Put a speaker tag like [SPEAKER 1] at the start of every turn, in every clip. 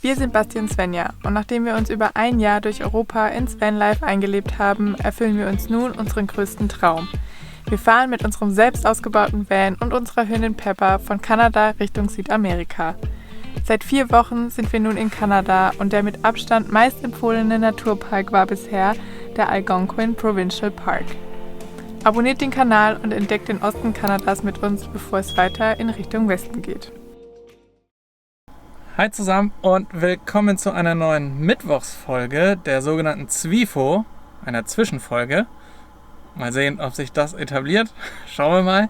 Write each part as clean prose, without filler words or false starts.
[SPEAKER 1] Wir sind Basti und Svenja und nachdem wir uns über ein Jahr durch Europa ins Vanlife eingelebt haben, erfüllen wir uns nun unseren größten Traum. Wir fahren mit unserem selbst ausgebauten Van und unserer Hündin Pepper von Kanada Richtung Südamerika. Seit 4 Wochen sind wir nun in Kanada und der mit Abstand meist empfohlene Naturpark war bisher der Algonquin Provincial Park. Abonniert den Kanal und entdeckt den Osten Kanadas mit uns, bevor es weiter in Richtung Westen geht.
[SPEAKER 2] Hi zusammen und willkommen zu einer neuen Mittwochsfolge der sogenannten Zwifo, einer Zwischenfolge. Mal sehen, ob sich das etabliert. Schauen wir mal.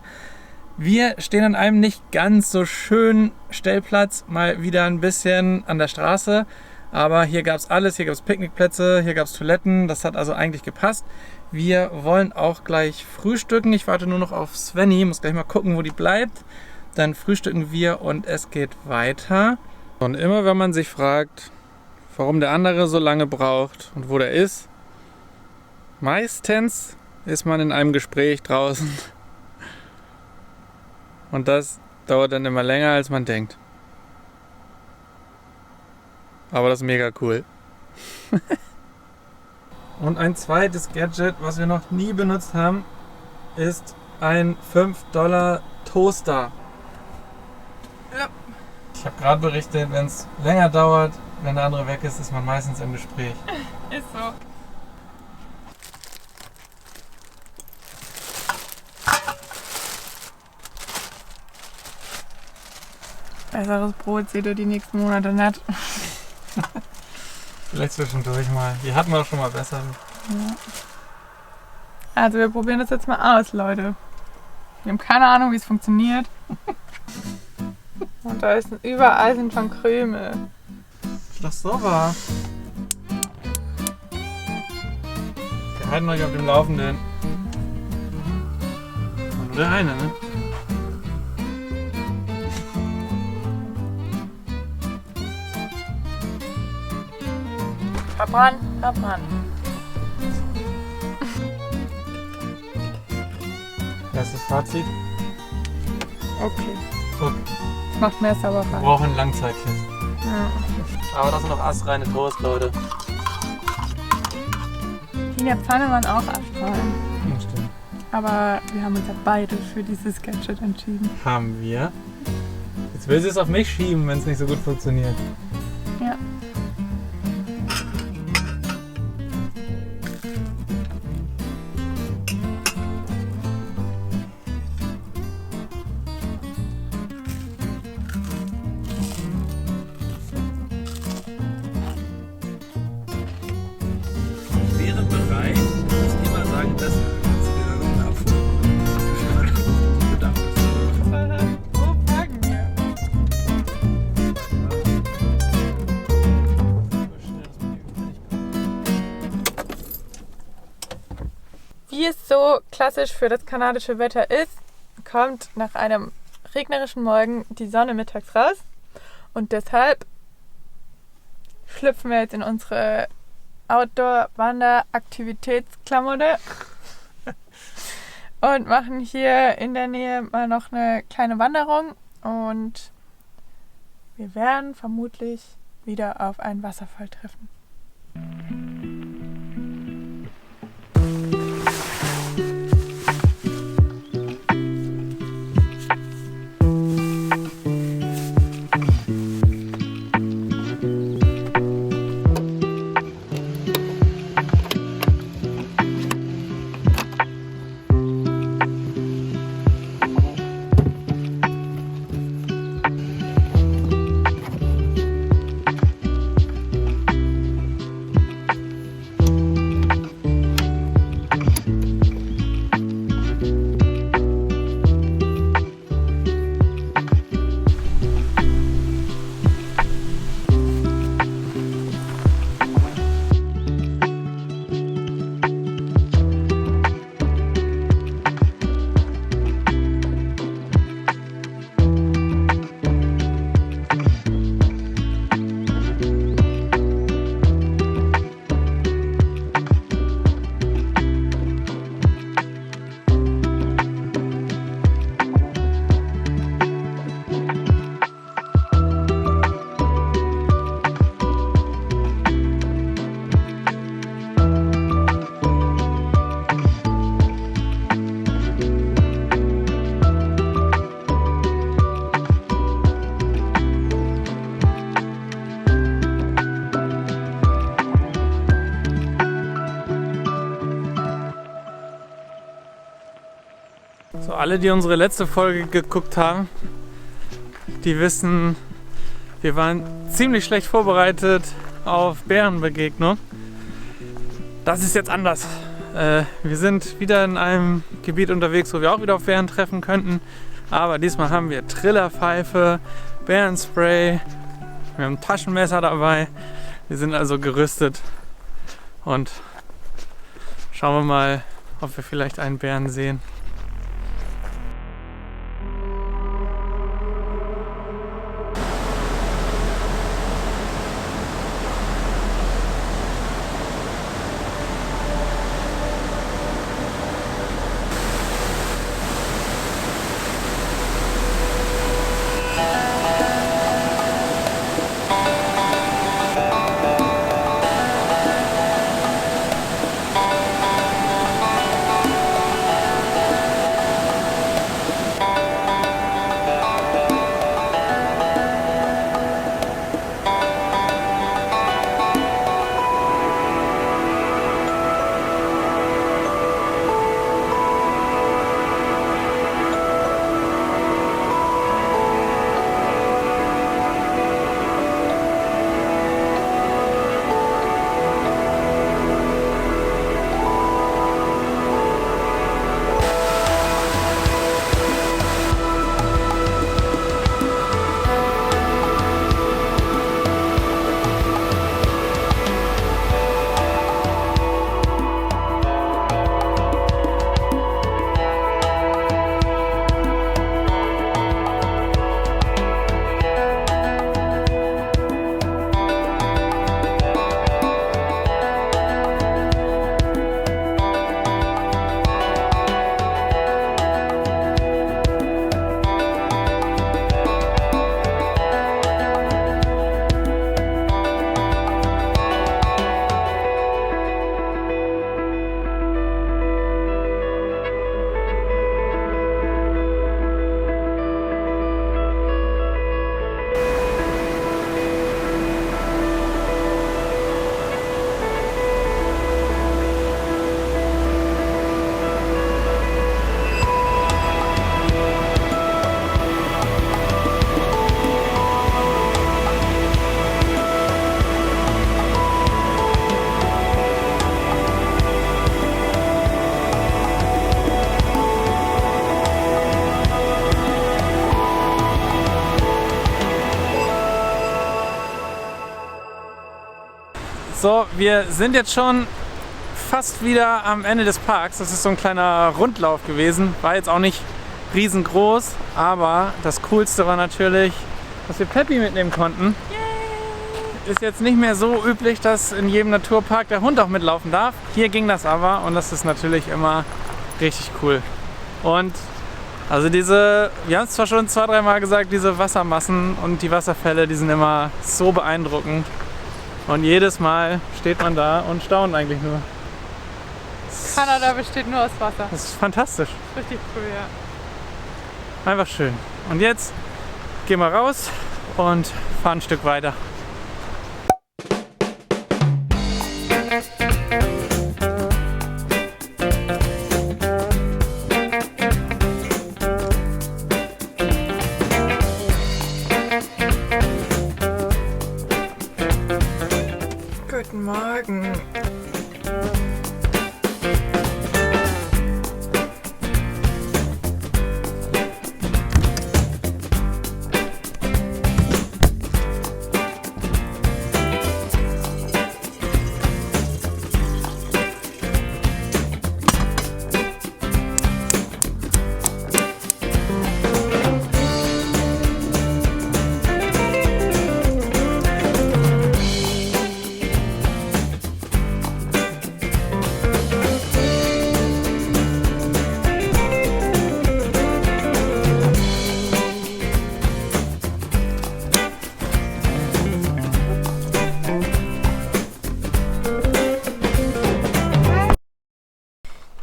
[SPEAKER 2] Wir stehen an einem nicht ganz so schönen Stellplatz, mal wieder ein bisschen an der Straße. Aber hier gab es alles, hier gab es Picknickplätze, hier gab es Toiletten, das hat also eigentlich gepasst. Wir wollen auch gleich frühstücken. Ich warte nur noch auf Svenny, muss gleich mal gucken, wo die bleibt. Dann frühstücken wir und es geht weiter. Und immer wenn man sich fragt, warum der andere so lange braucht und wo der ist, meistens ist man in einem Gespräch draußen. Und das dauert dann immer länger, als man denkt. Aber das ist mega cool. Und ein zweites Gadget, was wir noch nie benutzt haben, ist ein $5 Toaster. Ja. Ich habe gerade berichtet, wenn es länger dauert, wenn der andere weg ist, ist man meistens im Gespräch.
[SPEAKER 1] Ist so. Besseres Brot seht ihr die nächsten Monate nicht.
[SPEAKER 2] Vielleicht zwischendurch mal. Die hatten wir auch schon mal besser.
[SPEAKER 1] Ja. Also wir probieren das jetzt mal aus, Leute. Wir haben keine Ahnung, wie es funktioniert. Und da ist überall sind schon Krümel.
[SPEAKER 2] Ist doch so wahr. Wir halten euch auf dem Laufenden. Nur der eine, ne?
[SPEAKER 1] Verbrannt.
[SPEAKER 2] Erstes Fazit.
[SPEAKER 1] Okay.
[SPEAKER 2] Okay.
[SPEAKER 1] Macht mehr
[SPEAKER 2] Wir
[SPEAKER 1] Sauerei.
[SPEAKER 2] brauchen Langzeittest.
[SPEAKER 1] Ja.
[SPEAKER 2] Aber das sind noch astreine Toast, Leute.
[SPEAKER 1] Die in der Pfanne waren auch astrein.
[SPEAKER 2] Ja, stimmt.
[SPEAKER 1] Aber wir haben uns ja beide für dieses Gadget entschieden.
[SPEAKER 2] Haben wir. Jetzt will sie es auf mich schieben, wenn es nicht so gut funktioniert.
[SPEAKER 1] Ja.
[SPEAKER 2] Wäre bereit, muss immer sagen, dass
[SPEAKER 1] Wo packen wir? Wie es so klassisch für das kanadische Wetter ist, kommt nach einem regnerischen Morgen die Sonne mittags raus. Und deshalb schlüpfen wir jetzt in unsere Outdoor-Wander-Aktivitätsklamotte und machen hier in der Nähe mal noch eine kleine Wanderung. Und wir werden vermutlich wieder auf einen Wasserfall treffen.
[SPEAKER 2] alle, die unsere letzte Folge geguckt haben, die wissen, wir waren ziemlich schlecht vorbereitet auf Bärenbegegnung. Das ist jetzt anders. Wir sind wieder in einem Gebiet unterwegs, wo wir auch wieder auf Bären treffen könnten. Aber diesmal haben wir Trillerpfeife, Bärenspray, wir haben ein Taschenmesser dabei. Wir sind also gerüstet und schauen wir mal, ob wir vielleicht einen Bären sehen. So, wir sind jetzt schon fast wieder am Ende des Parks. Das ist so ein kleiner Rundlauf gewesen. War jetzt auch nicht riesengroß, aber das Coolste war natürlich, dass wir Peppi mitnehmen konnten. Yay! Ist jetzt nicht mehr so üblich, dass in jedem Naturpark der Hund auch mitlaufen darf. Hier ging das aber und das ist natürlich immer richtig cool. Und also wir haben es zwar schon 2-3 Mal gesagt, diese Wassermassen und die Wasserfälle, die sind immer so beeindruckend. Und jedes Mal steht man da und staunt eigentlich nur.
[SPEAKER 1] Kanada besteht nur aus Wasser.
[SPEAKER 2] Das ist fantastisch.
[SPEAKER 1] Richtig cool, ja.
[SPEAKER 2] Einfach schön. Und jetzt gehen wir raus und fahren ein Stück weiter.
[SPEAKER 1] Guten Morgen.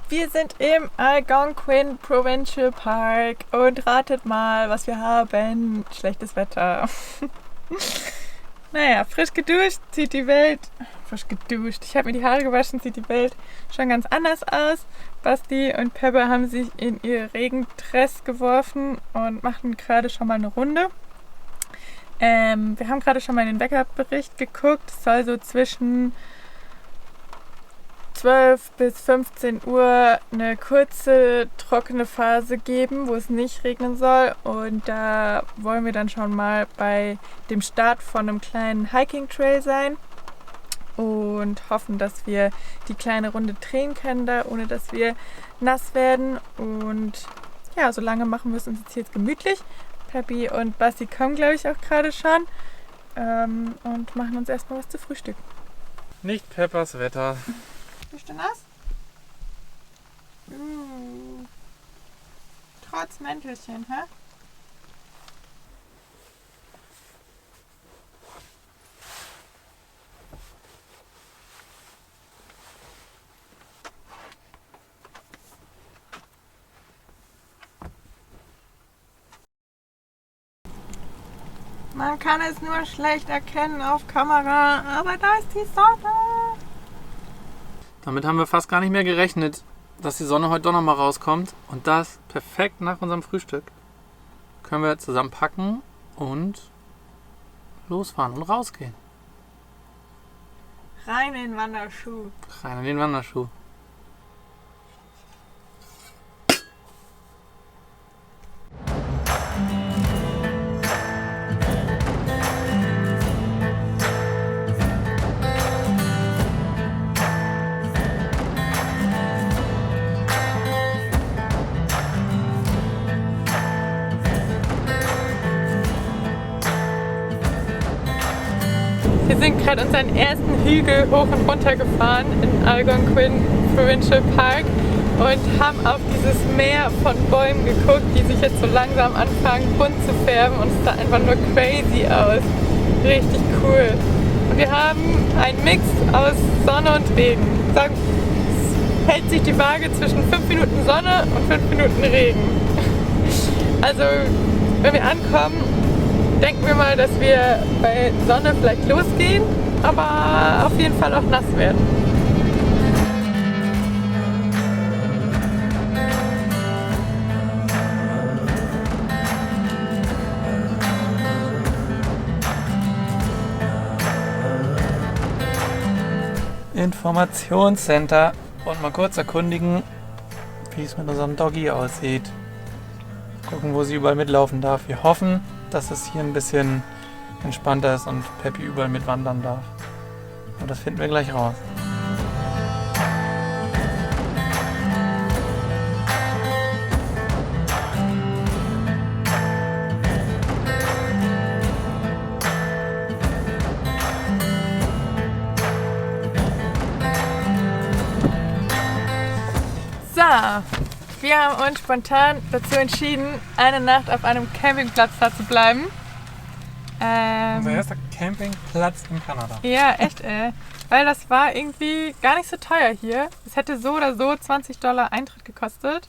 [SPEAKER 1] Wir sind im Algonquin Provincial Park und ratet mal, was wir haben. Schlechtes Wetter. Naja, frisch geduscht, sieht die Welt frisch geduscht. Ich habe mir die Haare gewaschen, sieht die Welt schon ganz anders aus. Basti und Pepper haben sich in ihr Regendress geworfen und machen gerade schon mal eine Runde. Wir haben gerade schon mal in den Wetterbericht geguckt. Es soll so zwischen 12 bis 15 Uhr eine kurze trockene Phase geben, wo es nicht regnen soll. Und da wollen wir dann schon mal bei dem Start von einem kleinen Hiking-Trail sein und hoffen, dass wir die kleine Runde drehen können da, ohne dass wir nass werden. Und ja, so lange machen wir es uns jetzt gemütlich. Peppi und Basti kommen, glaube ich, auch gerade schon und machen uns erstmal was zu frühstücken.
[SPEAKER 2] Nicht Peppers Wetter.
[SPEAKER 1] Bist du nass? Trotz Mäntelchen, hä? Man kann es nur schlecht erkennen auf Kamera, aber da ist die Sonne.
[SPEAKER 2] Damit haben wir fast gar nicht mehr gerechnet, dass die Sonne heute doch noch mal rauskommt. Und das perfekt nach unserem Frühstück. Können wir zusammen packen und losfahren und rausgehen.
[SPEAKER 1] Rein in den Wanderschuh.
[SPEAKER 2] Rein in den Wanderschuh.
[SPEAKER 1] Wir sind gerade unseren ersten Hügel hoch und runter gefahren in Algonquin Provincial Park und haben auf dieses Meer von Bäumen geguckt, die sich jetzt so langsam anfangen bunt zu färben und es sah einfach nur crazy aus. Richtig cool. Und wir haben einen Mix aus Sonne und Regen. Sagen, es hält sich die Waage zwischen 5 Minuten Sonne und 5 Minuten Regen. Also wenn wir ankommen, denken wir mal, dass wir bei Sonne vielleicht losgehen, aber auf jeden Fall auch nass werden.
[SPEAKER 2] Informationscenter und mal kurz erkundigen, wie es mit unserem Doggy aussieht. Gucken, wo sie überall mitlaufen darf. Wir hoffen, dass es hier ein bisschen entspannter ist und Peppi überall mitwandern darf. Und das finden wir gleich raus.
[SPEAKER 1] So, wir haben uns spontan dazu entschieden, eine Nacht auf einem Campingplatz da zu bleiben.
[SPEAKER 2] Unser erster Campingplatz in Kanada.
[SPEAKER 1] Ja, echt, weil das war irgendwie gar nicht so teuer hier. Es hätte so oder so $20 Eintritt gekostet.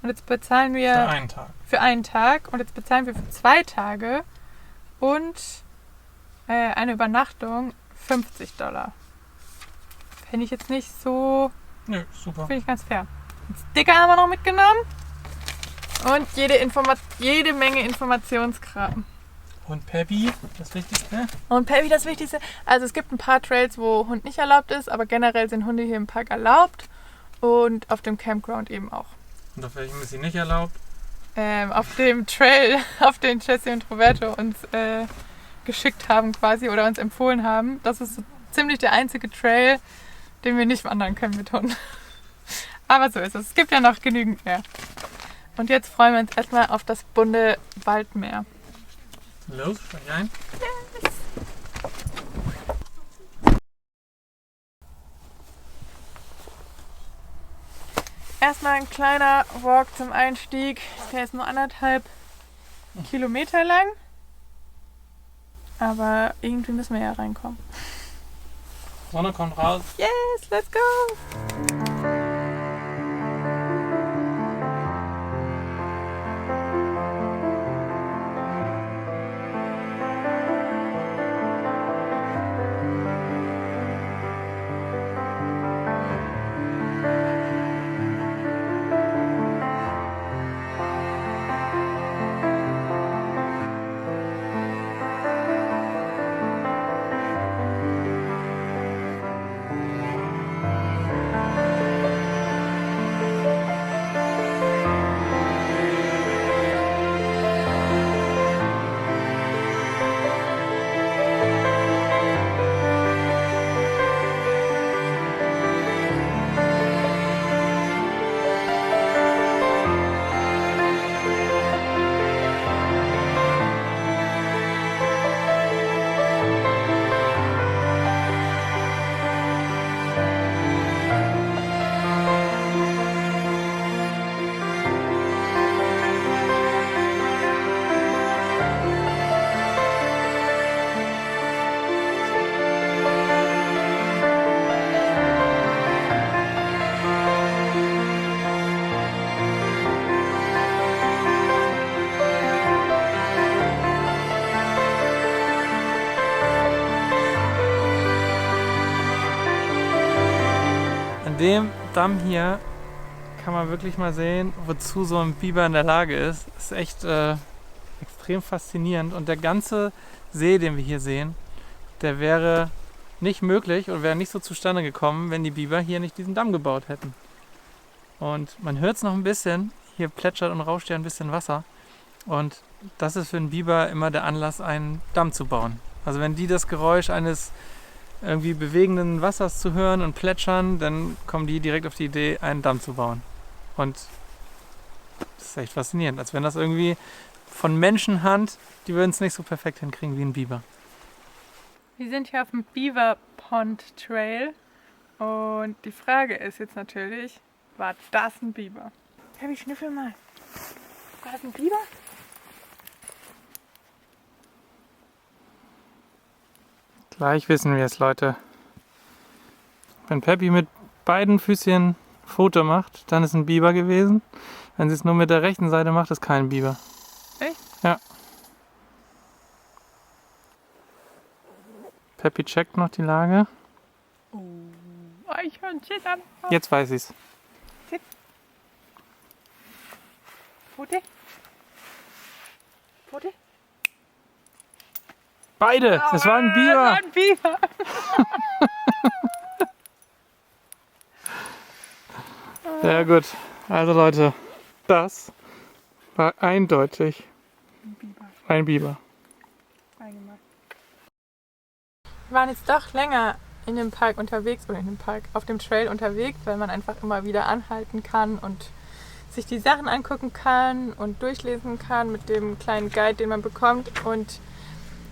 [SPEAKER 1] Und jetzt bezahlen wir
[SPEAKER 2] Für einen Tag.
[SPEAKER 1] Für einen Tag. Und jetzt bezahlen wir für 2 Tage und eine Übernachtung $50. Fände ich jetzt nicht so...
[SPEAKER 2] Nö, super.
[SPEAKER 1] Finde ich ganz fair. Einen Sticker haben wir noch mitgenommen. Und jede Menge Informationskram.
[SPEAKER 2] Und Peppi, das Wichtigste?
[SPEAKER 1] Und Peppi, das Wichtigste. Also es gibt ein paar Trails, wo Hund nicht erlaubt ist, aber generell sind Hunde hier im Park erlaubt. Und auf dem Campground eben auch.
[SPEAKER 2] Und auf welchem ist sie nicht erlaubt?
[SPEAKER 1] Auf dem Trail, auf den Jessie und Roberto uns geschickt haben quasi oder uns empfohlen haben. Das ist so ziemlich der einzige Trail, den wir nicht wandern können mit Hunden. Aber so ist es. Es gibt ja noch genügend mehr. Und jetzt freuen wir uns erstmal auf das bunte Waldmeer.
[SPEAKER 2] Los, steig ein.
[SPEAKER 1] Yes. Erstmal ein kleiner Walk zum Einstieg. Der ist nur 1,5 Kilometer lang. Aber irgendwie müssen wir ja reinkommen.
[SPEAKER 2] Sonne kommt raus.
[SPEAKER 1] Yes, let's go!
[SPEAKER 2] An dem Damm hier kann man wirklich mal sehen, wozu so ein Biber in der Lage ist. Das ist echt extrem faszinierend. Und der ganze See, den wir hier sehen, der wäre nicht möglich und wäre nicht so zustande gekommen, wenn die Biber hier nicht diesen Damm gebaut hätten. Und man hört es noch ein bisschen, hier plätschert und rauscht ja ein bisschen Wasser. Und das ist für einen Biber immer der Anlass, einen Damm zu bauen. Also wenn die das Geräusch eines irgendwie bewegenden Wassers zu hören und plätschern, dann kommen die direkt auf die Idee, einen Damm zu bauen. Und das ist echt faszinierend, als wenn das irgendwie von Menschenhand, die würden es nicht so perfekt hinkriegen wie ein Biber.
[SPEAKER 1] Wir sind hier auf dem Beaver Pond Trail und die Frage ist jetzt natürlich, war das ein Biber? Hey, schnüffel mal. War das ein Biber?
[SPEAKER 2] Gleich wissen wir es, Leute. Wenn Peppi mit beiden Füßchen ein Foto macht, dann ist ein Biber gewesen. Wenn sie es nur mit der rechten Seite macht, ist kein Biber.
[SPEAKER 1] Echt?
[SPEAKER 2] Ja. Peppi checkt noch die Lage.
[SPEAKER 1] Oh, Eichhörnchen am Haus.
[SPEAKER 2] Jetzt weiß ich's.
[SPEAKER 1] Pfote? Pfote?
[SPEAKER 2] Beide! Es war ein Biber!
[SPEAKER 1] Es war ein Biber!
[SPEAKER 2] Sehr gut. Also Leute, das war eindeutig ein Biber.
[SPEAKER 1] Wir waren jetzt doch länger in dem Park unterwegs, oder in dem Park, auf dem Trail unterwegs, weil man einfach immer wieder anhalten kann und sich die Sachen angucken kann und durchlesen kann mit dem kleinen Guide, den man bekommt. Und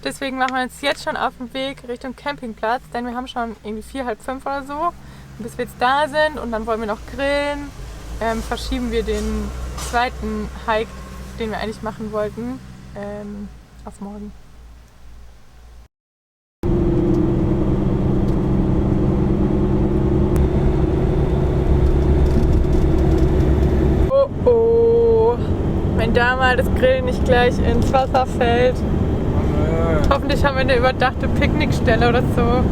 [SPEAKER 1] deswegen machen wir uns jetzt schon auf den Weg Richtung Campingplatz, denn wir haben schon irgendwie 4, halb 5 oder so. Und bis wir jetzt da sind und dann wollen wir noch grillen, verschieben wir den zweiten Hike, den wir eigentlich machen wollten, auf morgen. Oh, wenn da mal das Grillen nicht gleich ins Wasser fällt. Hoffentlich haben wir eine überdachte Picknickstelle oder so.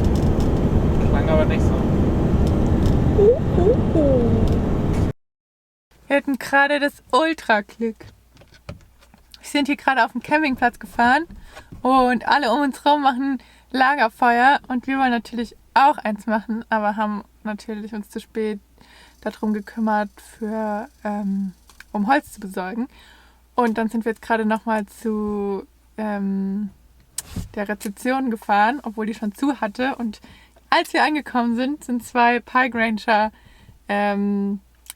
[SPEAKER 2] Klang aber nicht so.
[SPEAKER 1] Wir hatten gerade das Ultra-Glück. Wir sind hier gerade auf den Campingplatz gefahren und alle um uns herum machen Lagerfeuer und wir wollen natürlich auch eins machen, aber haben natürlich uns zu spät darum gekümmert, um Holz zu besorgen. Und dann sind wir jetzt gerade nochmal zu der Rezeption gefahren, obwohl die schon zu hatte. Und als wir angekommen sind, sind 2 Park Ranger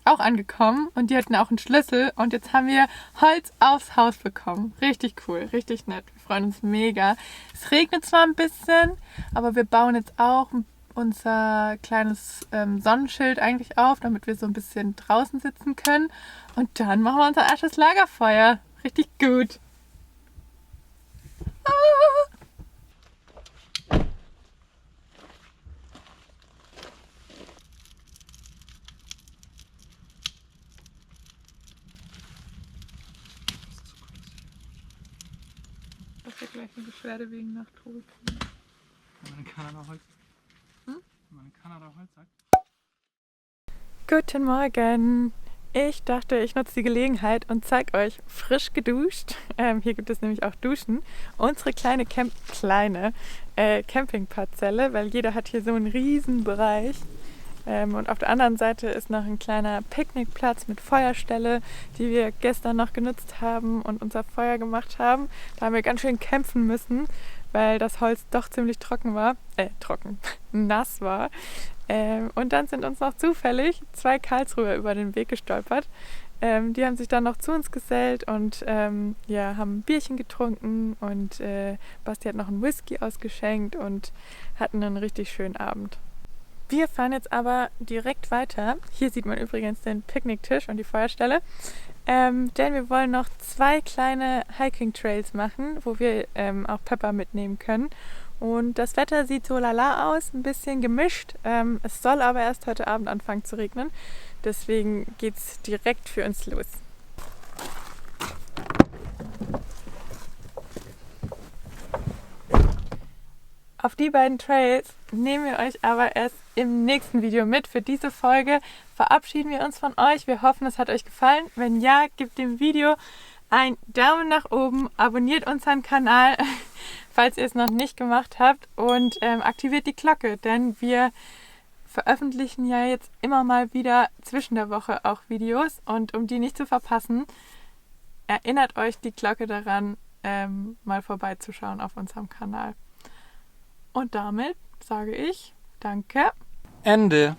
[SPEAKER 1] auch angekommen und die hatten auch einen Schlüssel. Und jetzt haben wir Holz aufs Haus bekommen. Richtig cool, richtig nett. Wir freuen uns mega. Es regnet zwar ein bisschen, aber wir bauen jetzt auch unser kleines Sonnenschild eigentlich auf, damit wir so ein bisschen draußen sitzen können. Und dann machen wir unser erstes Lagerfeuer. Richtig gut. Ah. Das ist gleich eine Beschwerde wegen Nachtruhe.
[SPEAKER 2] Wenn man in Kanada Holz sagt.
[SPEAKER 1] Guten Morgen. Ich dachte, ich nutze die Gelegenheit und zeige euch frisch geduscht. Hier gibt es nämlich auch Duschen. Unsere kleine Campingparzelle, weil jeder hat hier so einen riesen Bereich. Und auf der anderen Seite ist noch ein kleiner Picknickplatz mit Feuerstelle, die wir gestern noch genutzt haben und unser Feuer gemacht haben. Da haben wir ganz schön kämpfen müssen, weil das Holz doch ziemlich nass war. Und dann sind uns noch zufällig 2 Karlsruher über den Weg gestolpert. Die haben sich dann noch zu uns gesellt und haben ein Bierchen getrunken und Basti hat noch einen Whisky ausgeschenkt und hatten einen richtig schönen Abend. Wir fahren jetzt aber direkt weiter. Hier sieht man übrigens den Picknicktisch und die Feuerstelle. Denn wir wollen noch 2 kleine Hiking-Trails machen, wo wir auch Peppa mitnehmen können. Und das Wetter sieht so lala aus, ein bisschen gemischt. Es soll aber erst heute Abend anfangen zu regnen. Deswegen geht es direkt für uns los. Auf die beiden Trails nehmen wir euch aber erst im nächsten Video mit. Für diese Folge verabschieden wir uns von euch. Wir hoffen, es hat euch gefallen. Wenn ja, gebt dem Video einen Daumen nach oben, abonniert unseren Kanal, falls ihr es noch nicht gemacht habt, und aktiviert die Glocke, denn wir veröffentlichen ja jetzt immer mal wieder zwischen der Woche auch Videos, und um die nicht zu verpassen, erinnert euch die Glocke daran, mal vorbeizuschauen auf unserem Kanal. Und damit sage ich Danke.
[SPEAKER 2] Ende.